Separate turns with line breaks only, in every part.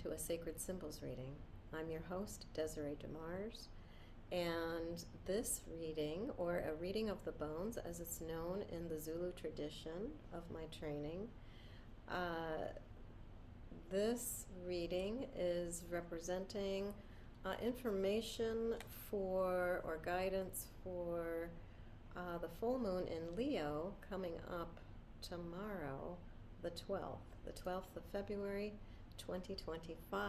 to a Sacred Symbols reading. I'm your host, Desiree DeMars, and this reading, or a reading of the bones as it's known in the Zulu tradition of my training, this reading is representing information for, or guidance for, the full moon in Leo coming up tomorrow, the 12th of February, 2025.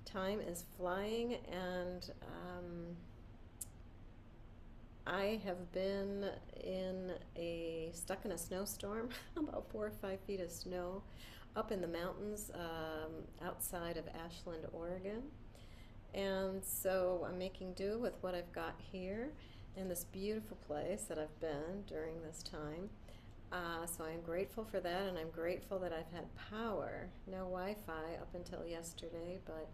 Time is flying, and I have been stuck in a snowstorm, about 4 or 5 feet of snow, up in the mountains outside of Ashland, Oregon. And so I'm making do with what I've got here in this beautiful place that I've been during this time. So I'm grateful for that, and I'm grateful that I've had power. No Wi-Fi up until yesterday, but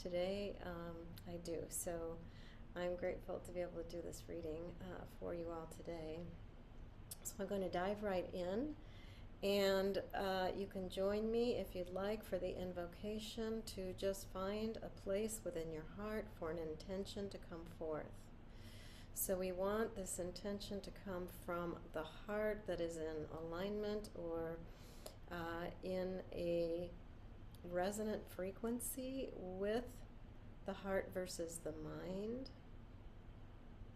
today I do. So I'm grateful to be able to do this reading for you all today. So I'm going to dive right in, and you can join me if you'd like for the invocation to just find a place within your heart for an intention to come forth. So we want this intention to come from the heart that is in alignment or in a resonant frequency with the heart versus the mind.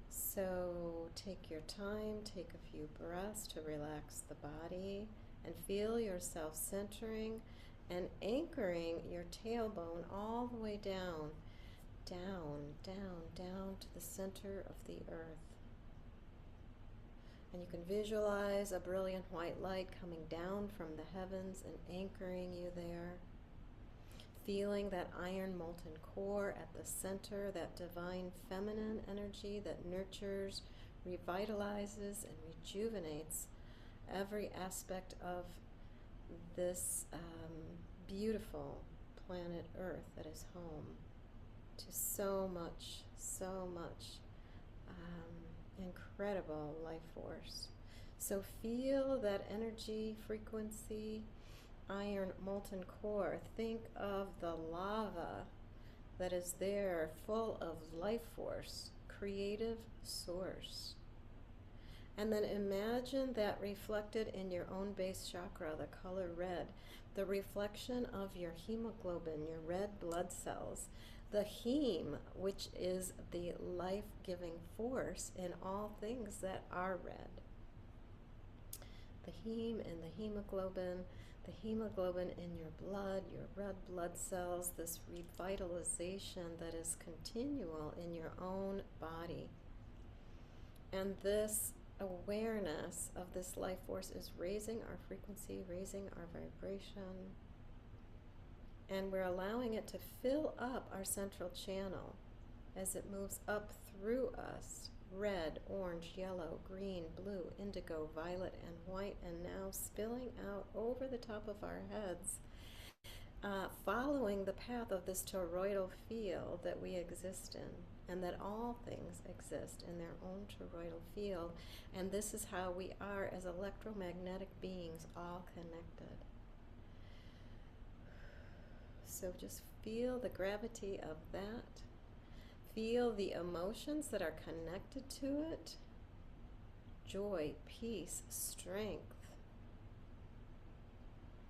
So take your time, take a few breaths to relax the body and feel yourself centering and anchoring your tailbone all the way down to the center of the earth. And you can visualize a brilliant white light coming down from the heavens and anchoring you there. Feeling that iron molten core at the center, that divine feminine energy that nurtures, revitalizes, and rejuvenates every aspect of this beautiful planet Earth that is home to so much incredible life force. So feel that energy, frequency, iron molten core. Think of the lava that is there, full of life force, creative source. And then imagine that reflected in your own base chakra, the color red, the reflection of your hemoglobin, your red blood cells, the heme, which is the life-giving force in all things that are red. The heme and the hemoglobin in your blood, your red blood cells, this revitalization that is continual in your own body. And this awareness of this life force is raising our frequency, raising our vibration, and we're allowing it to fill up our central channel as it moves up through us. Red, orange, yellow, green, blue, indigo, violet, and white, and now spilling out over the top of our heads, following the path of this toroidal field that we exist in, and that all things exist in their own toroidal field. And this is how we are as electromagnetic beings, all connected. So just feel the gravity of that. Feel the emotions that are connected to it. Joy, peace, strength.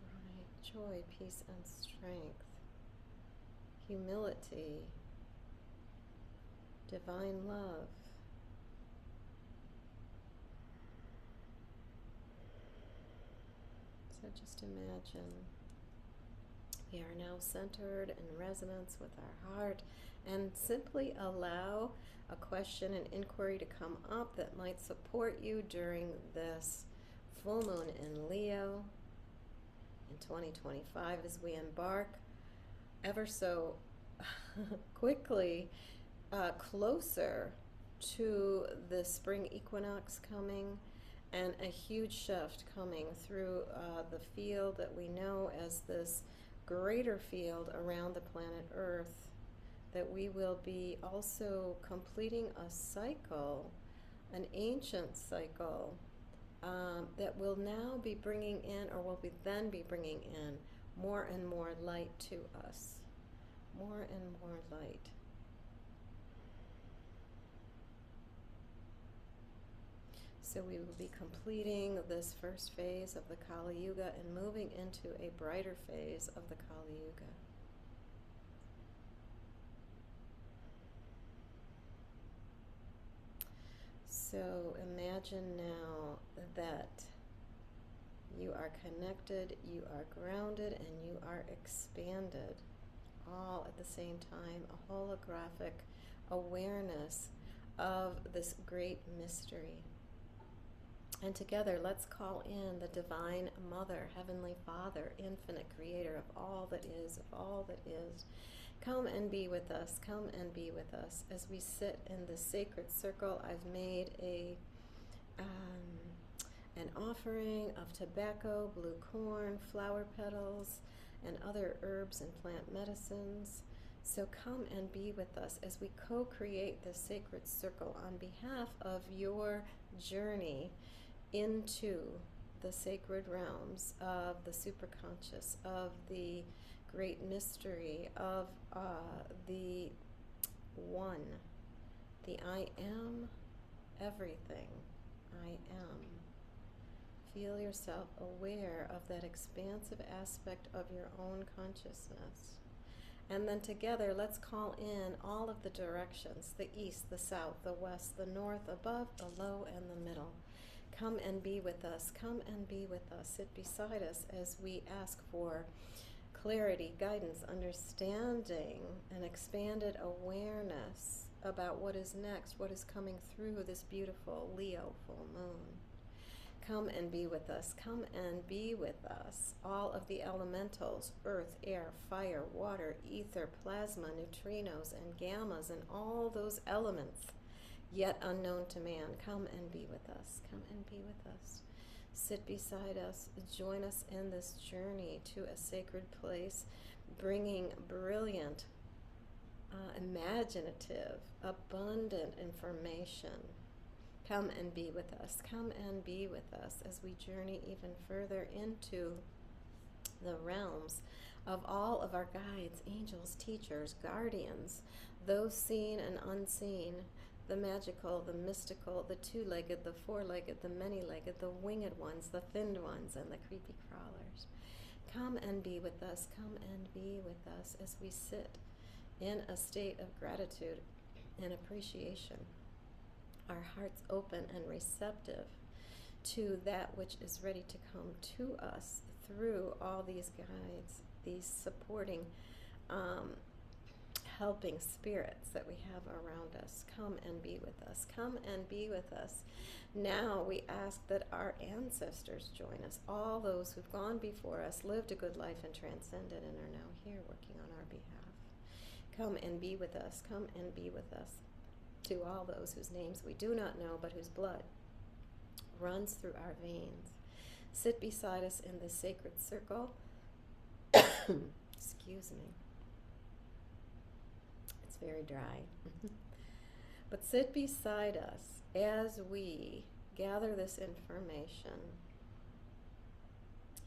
Right. Joy, peace, and strength. Humility. Divine love. So just imagine we are now centered in resonance with our heart, and simply allow a question and inquiry to come up that might support you during this full moon in Leo in 2025 as we embark ever so quickly closer to the spring equinox coming, and a huge shift coming through the field that we know as this greater field around the planet Earth, that we will be also completing a cycle, an ancient cycle, that will now be bringing in, or will be then be bringing in, more and more light to us, more and more light. So we will be completing this first phase of the Kali Yuga and moving into a brighter phase of the Kali Yuga. So imagine now that you are connected, you are grounded, and you are expanded all at the same time, a holographic awareness of this great mystery. And together, let's call in the Divine Mother, Heavenly Father, Infinite Creator of all that is, of all that is. Come and be with us, come and be with us as we sit in the sacred circle. I've made an offering of tobacco, blue corn, flower petals, and other herbs and plant medicines. So come and be with us as we co-create this sacred circle on behalf of your journey into the sacred realms of the superconscious, of the great mystery, of the one, the I am everything, I am. Feel yourself aware of that expansive aspect of your own consciousness. And then together, let's call in all of the directions, the east, the south, the west, the north, above, below, and the middle. Come and be with us. Come and be with us. Sit beside us as we ask for clarity, guidance, understanding, and expanded awareness about what is next, what is coming through this beautiful Leo full moon. Come and be with us. Come and be with us. All of the elementals, earth, air, fire, water, ether, plasma, neutrinos, and gammas, and all those elements yet unknown to man. Come and be with us. Come and be with us. Sit beside us. Join us in this journey to a sacred place, bringing brilliant, imaginative, abundant information. Come and be with us. Come and be with us as we journey even further into the realms of all of our guides, angels, teachers, guardians, those seen and unseen, the magical, the mystical, the two-legged, the four-legged, the many-legged, the winged ones, the thinned ones, and the creepy crawlers. Come and be with us. Come and be with us as we sit in a state of gratitude and appreciation, our hearts open and receptive to that which is ready to come to us through all these guides, these supporting, helping spirits that we have around us. Come and be with us. Come and be with us. Now we ask that our ancestors join us, all those who've gone before us, lived a good life and transcended, and are now here working on our behalf. Come and be with us. Come and be with us. To all those whose names we do not know, but whose blood runs through our veins. Sit beside us in this sacred circle. Excuse me. It's very dry. But sit beside us as we gather this information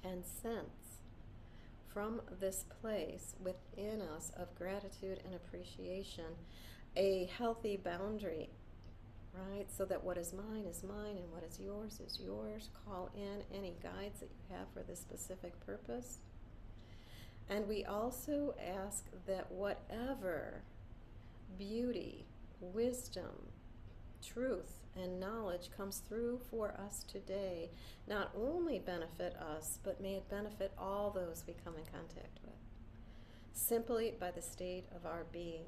and sense from this place within us of gratitude and appreciation a healthy boundary, right? So that what is mine, and what is yours. Call in any guides that you have for this specific purpose. And we also ask that whatever beauty, wisdom, truth, and knowledge comes through for us today not only benefit us, but may it benefit all those we come in contact with, simply by the state of our being.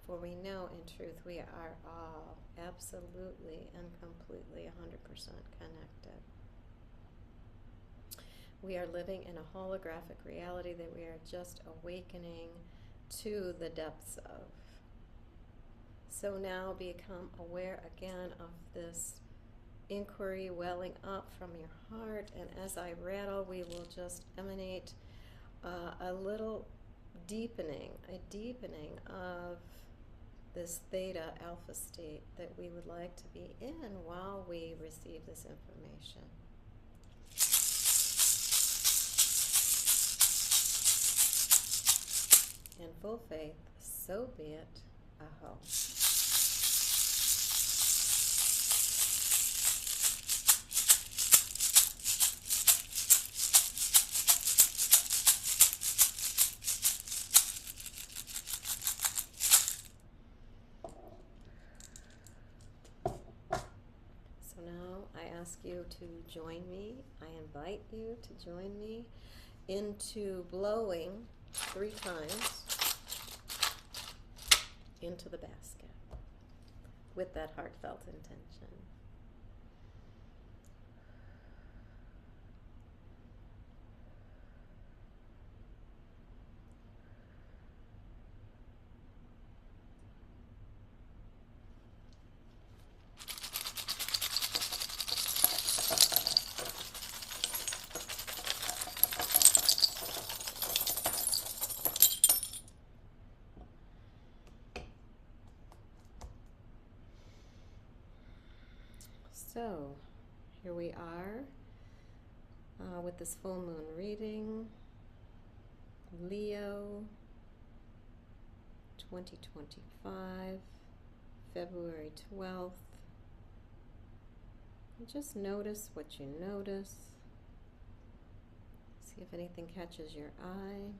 For we know in truth we are all absolutely and completely 100% connected. We are living in a holographic reality that we are just awakening to the depths of. So now become aware again of this inquiry welling up from your heart, and as I rattle, we will just emanate a little deepening of this theta alpha state that we would like to be in while we receive this information. In full faith, so be it. Aho. So now I ask you to join me. I invite you to join me into blowing 3 times into the basket with that heartfelt intention. So, here we are with this full moon reading, Leo, 2025, February 12th. And just notice what you notice. See if anything catches your eye.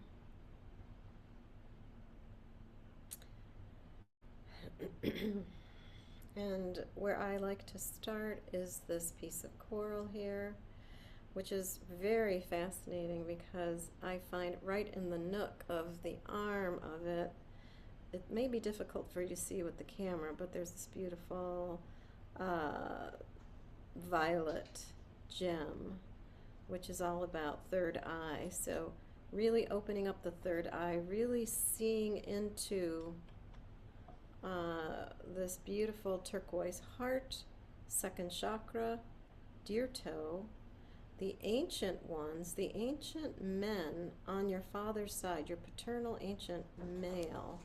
And where I like to start is this piece of coral here, which is very fascinating because I find right in the nook of the arm of it, it may be difficult for you to see with the camera, but there's this beautiful violet gem, which is all about third eye. So really opening up the third eye, really seeing into this beautiful turquoise heart, second chakra, deer toe, the ancient ones, the ancient men on your father's side, your paternal ancient male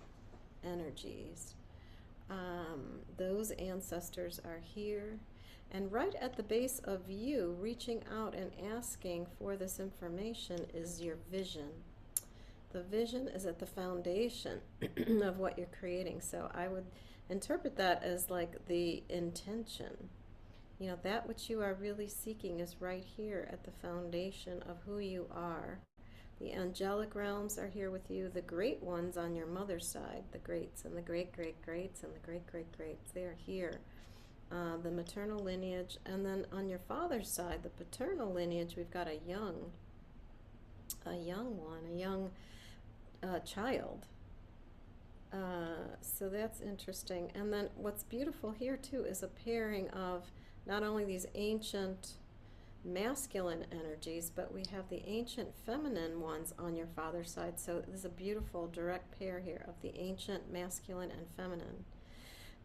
energies. Those ancestors are here. And right at the base of you, reaching out and asking for this information is your vision. The vision is at the foundation of what you're creating. So I would interpret that as like the intention. You know, that which you are really seeking is right here at the foundation of who you are. The angelic realms are here with you. The great ones on your mother's side, the greats and the great-great-greats and the great-great-greats, they are here. The maternal lineage. And then on your father's side, the paternal lineage, we've got a young child. So that's interesting. And then what's beautiful here too is a pairing of not only these ancient masculine energies, but we have the ancient feminine ones on your father's side. So there's a beautiful direct pair here of the ancient masculine and feminine.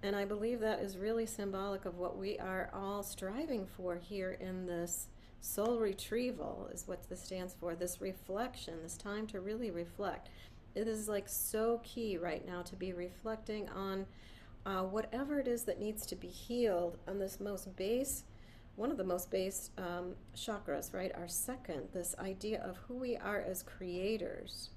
And I believe that is really symbolic of what we are all striving for here in this soul retrieval, is what this stands for, this reflection, this time to really reflect. It is like so key right now to be reflecting on whatever it is that needs to be healed on this most base, one of the most base chakras, right? Our second, this idea of who we are as creators,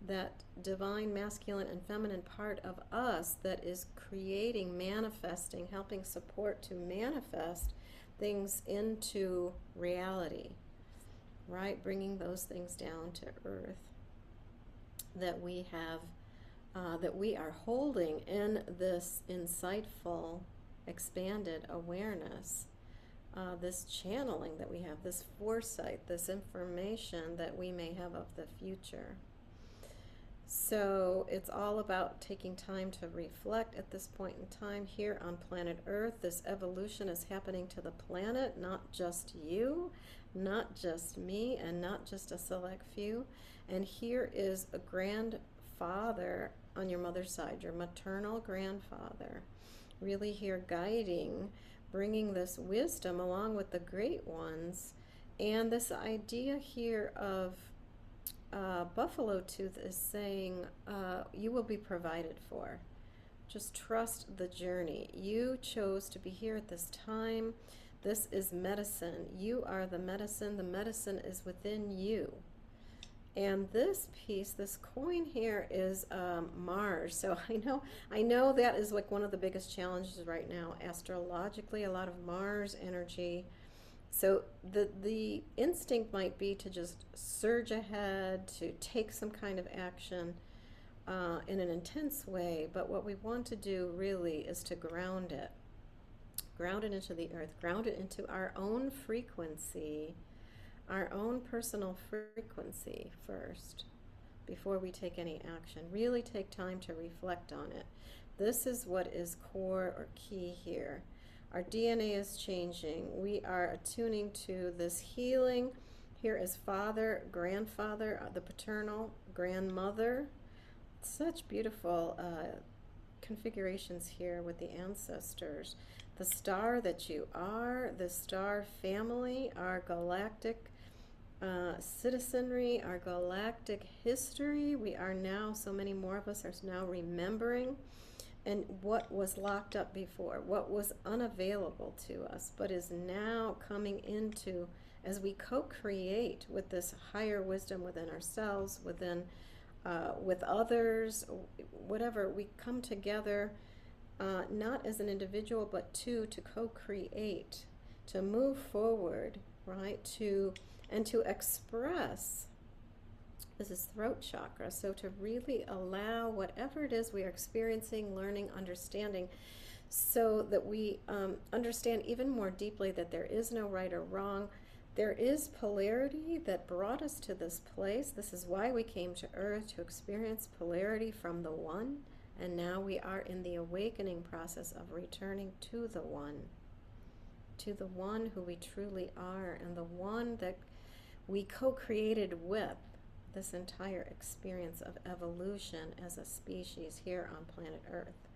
that divine masculine and feminine part of us that is creating, manifesting, helping support to manifest things into reality, right? Bringing those things down to earth that we have, that we are holding in this insightful, expanded awareness, this channeling that we have, this foresight, this information that we may have of the future. So it's all about taking time to reflect at this point in time here on planet Earth. This evolution is happening to the planet, not just you, not just me, and not just a select few. And here is a grandfather on your mother's side, your maternal grandfather, really here guiding, bringing this wisdom along with the great ones. And this idea here of Buffalo Tooth is saying you will be provided for. Just trust the journey. You chose to be here at this time. This is medicine. You are the medicine. The medicine is within you. And this piece, this coin here, is Mars. So I know that is like one of the biggest challenges right now, astrologically, a lot of Mars energy. So the instinct might be to just surge ahead, to take some kind of action in an intense way. But what we want to do really is to ground it into the earth, ground it into our own frequency, our own personal frequency first, before we take any action. Really take time to reflect on it. This is what is core or key here. Our DNA is changing. We are attuning to this healing. Here is father, grandfather, the paternal, grandmother. Such beautiful configurations here with the ancestors. The star that you are, the star family, our galactic citizenry, our galactic history. We are now, so many more of us are now remembering, and what was locked up before, what was unavailable to us, but is now coming into, as we co-create with this higher wisdom within ourselves, within with others, whatever, we come together, not as an individual, but to co-create, to move forward, right, and to express. This is throat chakra, so to really allow whatever it is we are experiencing, learning, understanding, so that we understand even more deeply that there is no right or wrong. There is polarity that brought us to this place. This is why we came to Earth, to experience polarity from the One, and now we are in the awakening process of returning to the One who we truly are, and the One that we co-created with this entire experience of evolution as a species here on planet Earth.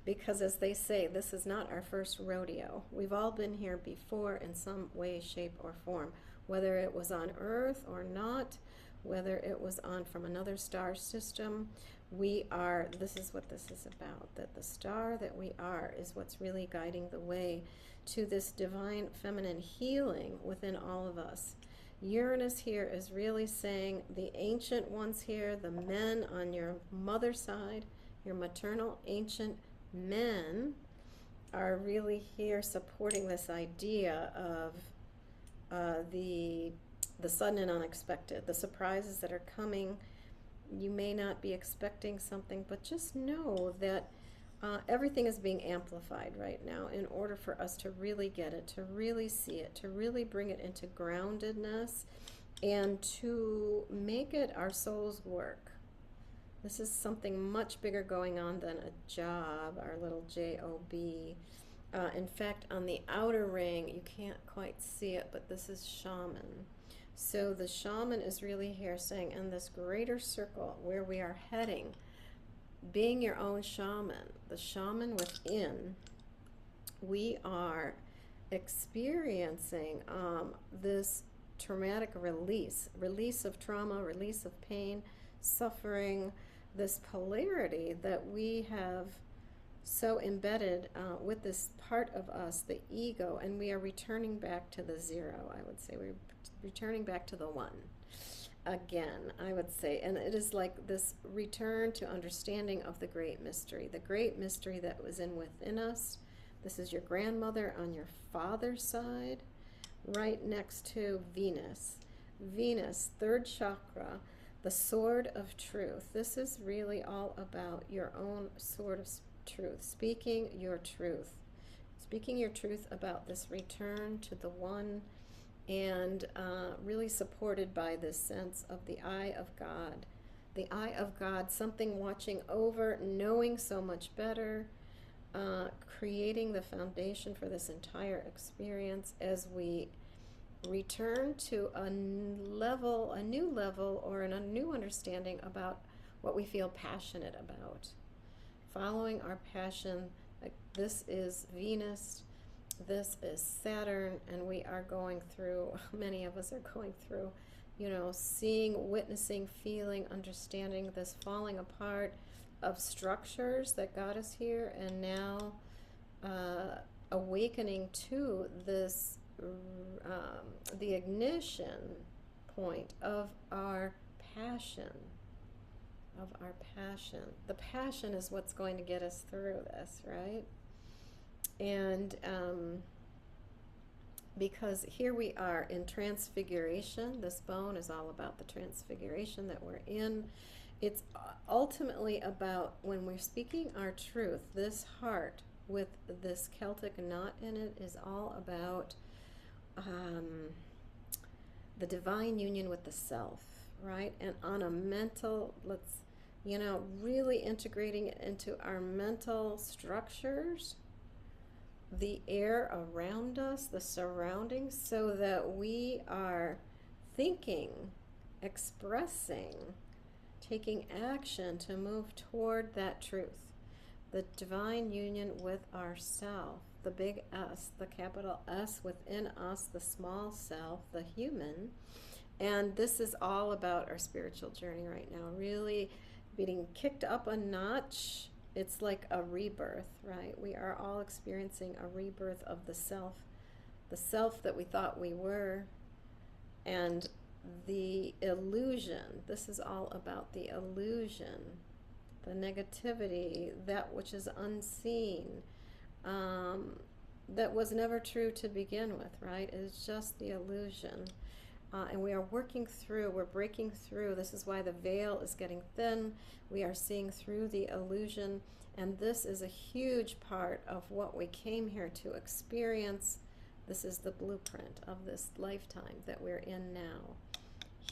Because as they say, this is not our first rodeo. We've all been here before in some way, shape, or form, whether it was on Earth or not, whether it was on from another star system. This is what this is about, that the star that we are is what's really guiding the way to this divine feminine healing within all of us. Uranus here is really saying the ancient ones here, the men on your mother's side, your maternal ancient men, are really here supporting this idea of the sudden and unexpected, the surprises that are coming. You may not be expecting something, but just know that everything is being amplified right now in order for us to really get it, to really see it, to really bring it into groundedness, and to make it our soul's work. This is something much bigger going on than a job, our little J-O-B. In fact, on the outer ring, you can't quite see it, but this is shaman. So the shaman is really here saying, in this greater circle where we are heading, being your own shaman, the shaman within, we are experiencing this traumatic release of trauma, release of pain, suffering, this polarity that we have so embedded with this part of us, the ego, and we are returning back to the zero, I would say. We're returning back to the one again, I would say. And it is like this return to understanding of the great mystery that was within us. This is your grandmother on your father's side, right next to Venus. Venus, third chakra, the sword of truth. This is really all about your own sword of truth, speaking your truth about this return to the one, and really supported by this sense of the eye of God. The eye of God, something watching over, knowing so much better, creating the foundation for this entire experience as we return to a new level, or a new understanding about what we feel passionate about. Following our passion. Like, this is Venus, this is Saturn, and we are going through, many of us are going through, seeing, witnessing, feeling, understanding this falling apart of structures that got us here, and now awakening to this, the ignition point of our passion. Of our passion. The passion is what's going to get us through this, right? And because here we are in transfiguration. This bone is all about the transfiguration that we're in. It's ultimately about when we're speaking our truth. This heart with this Celtic knot in it is all about the divine union with the self, right? And on a mental, really integrating it into our mental structures, the air around us, the surroundings, so that we are thinking, expressing, taking action to move toward that truth, the divine union with ourself, the big S, the capital S within us, the small self, the human. And this is all about our spiritual journey right now, really being kicked up a notch. It's like a rebirth, right? We are all experiencing a rebirth of the self that we thought we were, and the illusion. This is all about the illusion, the negativity, that which is unseen, that was never true to begin with, right? It's just the illusion. And we are working through, we're breaking through. This is why the veil is getting thin. We are seeing through the illusion. And this is a huge part of what we came here to experience. This is the blueprint of this lifetime that we're in now.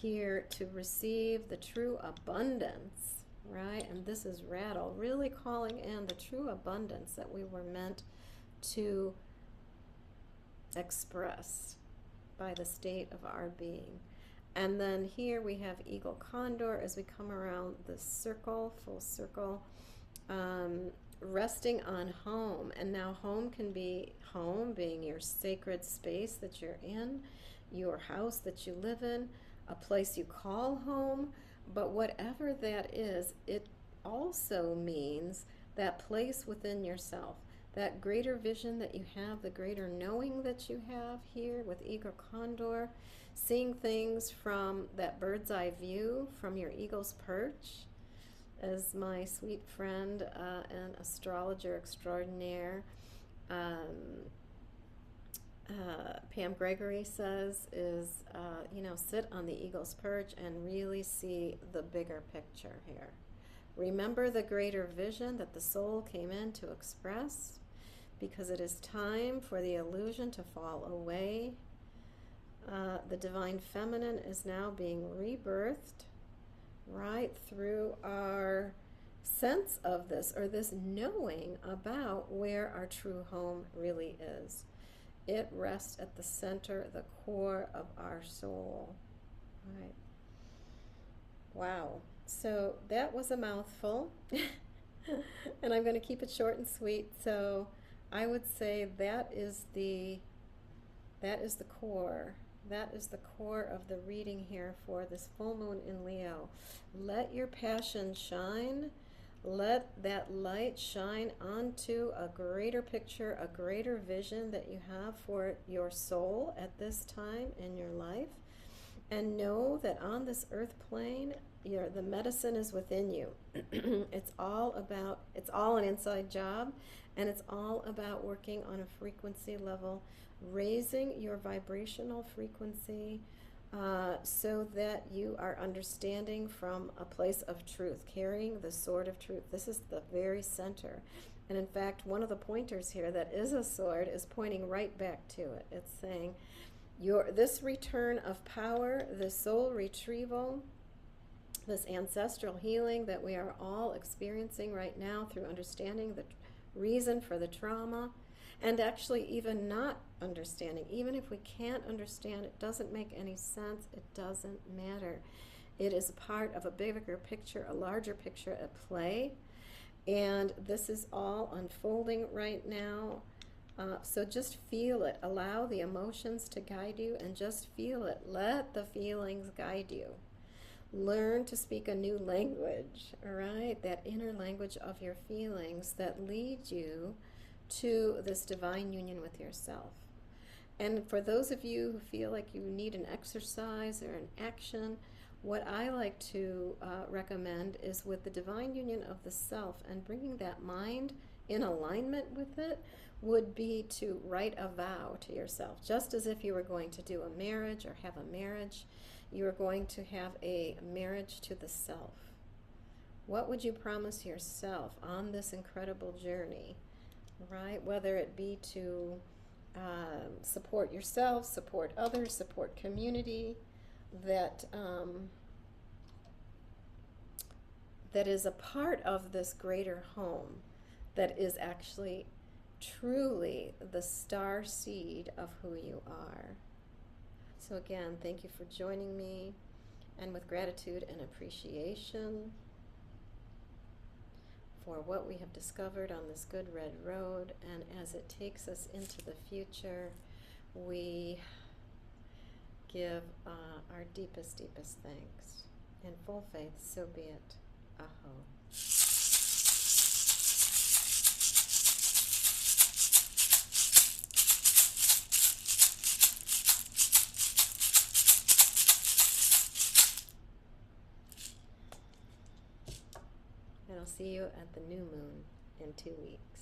Here to receive the true abundance, right? And this is Rattle, really calling in the true abundance that we were meant to express by the state of our being. And then here we have Eagle Condor as we come around the circle, full circle, resting on home. And now home can be home being your sacred space that you're in, your house that you live in, a place you call home. But whatever that is, it also means that place within yourself, that greater vision that you have, the greater knowing that you have here with Eagle Condor, seeing things from that bird's eye view, from your eagle's perch, as my sweet friend and astrologer extraordinaire, Pam Gregory says, is, sit on the eagle's perch and really see the bigger picture here. Remember the greater vision that the soul came in to express, because it is time for the illusion to fall away. The divine feminine is now being rebirthed right through our sense of this, or this knowing about where our true home really is. It rests at the center, the core of our soul. Right. Wow. So that was a mouthful. And I'm going to keep it short and sweet. So I would say that is the core. That is the core of the reading here for this full moon in Leo. Let your passion shine. Let that light shine onto a greater picture, a greater vision that you have for your soul at this time in your life. And know that on this earth plane, the medicine is within you. It's all an inside job, and it's all about working on a frequency level, raising your vibrational frequency so that you are understanding from a place of truth, carrying the sword of truth. This is the very center. And in fact, one of the pointers here that is a sword is pointing right back to it. It's saying, this return of power, this soul retrieval, this ancestral healing that we are all experiencing right now through understanding the reason for the trauma, and actually even not understanding. Even if we can't understand, it doesn't make any sense, it doesn't matter. It is a part of a bigger picture, a larger picture at play, and this is all unfolding right now. So just feel it. Allow the emotions to guide you and just feel it. Let the feelings guide you. Learn to speak a new language, all right? That inner language of your feelings that lead you to this divine union with yourself. And for those of you who feel like you need an exercise or an action, What I like to recommend is with the divine union of the self and bringing that mind in alignment with it would be to write a vow to yourself, just as if you were going to do a marriage or have a marriage. You are going to have a marriage to the self. What would you promise yourself on this incredible journey, right? Whether it be to support yourself, support others, support community, that that is a part of this greater home, that is actually truly the star seed of who you are. So again, thank you for joining me, and with gratitude and appreciation for what we have discovered on this good red road, and as it takes us into the future, we give our deepest, deepest thanks. In full faith, so be it. Aho. And I'll see you at the new moon in 2 weeks.